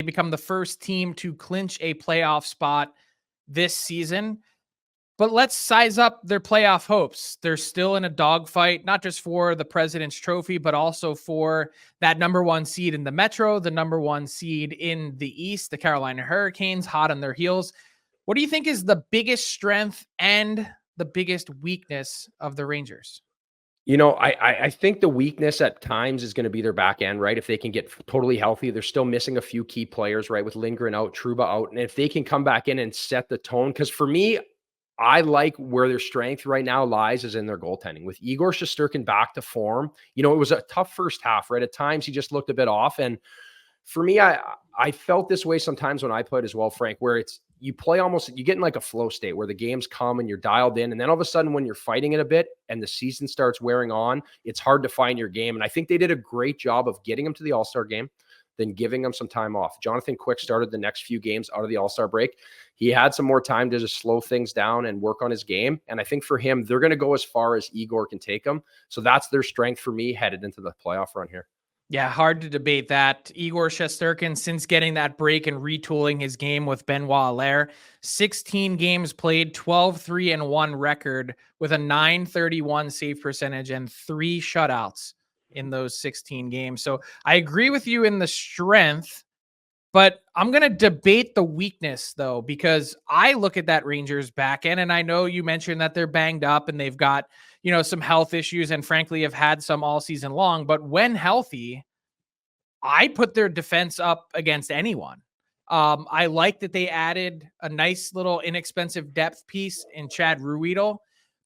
become the first team to clinch a playoff spot this season. But let's size up their playoff hopes. They're still in a dogfight, not just for the President's Trophy, but also for that number 1 seed in the Metro, the number 1 seed in the East, the Carolina Hurricanes, hot on their heels. What do you think is the biggest strength and the biggest weakness of the Rangers? I think the weakness at times is going to be their back end, right? If they can get totally healthy, they're still missing a few key players, right? With Lindgren out, Trouba out. And if they can come back in and set the tone, because for me, I like where their strength right now lies is in their goaltending. With Igor Shesterkin back to form, it was a tough first half, right? At times he just looked a bit off. And for me, I felt this way sometimes when I played as well, Frank, where you get in like a flow state where the games come and you're dialed in. And then all of a sudden when you're fighting it a bit and the season starts wearing on, it's hard to find your game. And I think they did a great job of getting him to the All-Star game, then giving him some time off. Jonathan Quick started the next few games out of the All-Star break. He had some more time to just slow things down and work on his game. And I think for him, they're going to go as far as Igor can take them. So that's their strength for me headed into the playoff run here. Yeah, hard to debate that. Igor Shesterkin, since getting that break and retooling his game with Benoit Allaire, 16 games played, 12-3-1 record with a .931 save percentage and 3 shutouts in those 16 games. So I agree with you in the strength, but I'm going to debate the weakness though, because I look at that Rangers back end, and I know you mentioned that they're banged up and they've got, some health issues and frankly have had some all season long, but when healthy, I put their defense up against anyone. I like that they added a nice little inexpensive depth piece in Chad Ruhwedel,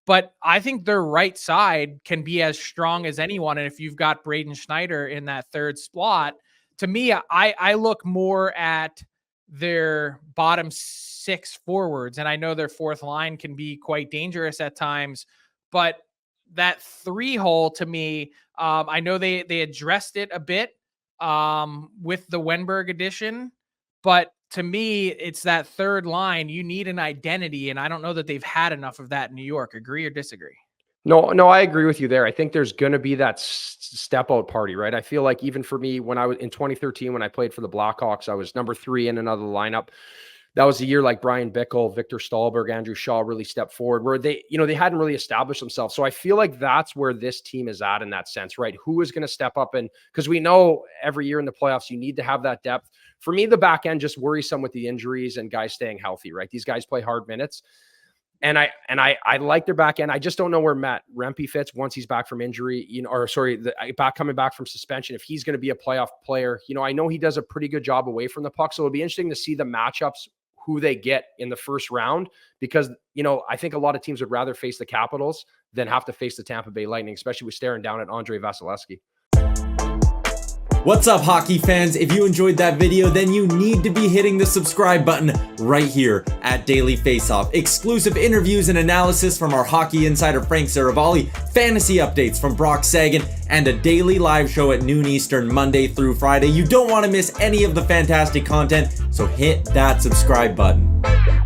but I think their right side can be as strong as anyone. And if you've got Braden Schneider in that third slot, to me, I look more at their bottom 6 forwards. And I know their fourth line can be quite dangerous at times, but that 3 hole to me, I know they addressed it a bit with the Wenberg edition, but to me, it's that third line. You need an identity, and I don't know that they've had enough of that in New York. Agree or disagree? No, I agree with you there. I think there's going to be that step out party, right? I feel like even for me, when I was in 2013, when I played for the Blackhawks, I was number 3 in another lineup. That was a year like Brian Bickle, Victor Stahlberg, Andrew Shaw really stepped forward where they hadn't really established themselves. So I feel like that's where this team is at in that sense, right? Who is going to step up? And because we know every year in the playoffs, you need to have that depth. For me, the back end just worrisome with the injuries and guys staying healthy, right? These guys play hard minutes. And I like their back end. I just don't know where Matt Rempe fits once he's back from injury, coming back from suspension, if he's going to be a playoff player. I know he does a pretty good job away from the puck. So it'll be interesting to see the matchups, who they get in the first round, because, I think a lot of teams would rather face the Capitals than have to face the Tampa Bay Lightning, especially with staring down at Andrei Vasilevsky. What's up, hockey fans? If you enjoyed that video, then you need to be hitting the subscribe button right here at Daily Faceoff. Exclusive interviews and analysis from our hockey insider Frank Seravalli, fantasy updates from Brock Sagan, and a daily live show at noon Eastern, Monday through Friday. You don't want to miss any of the fantastic content, so hit that subscribe button.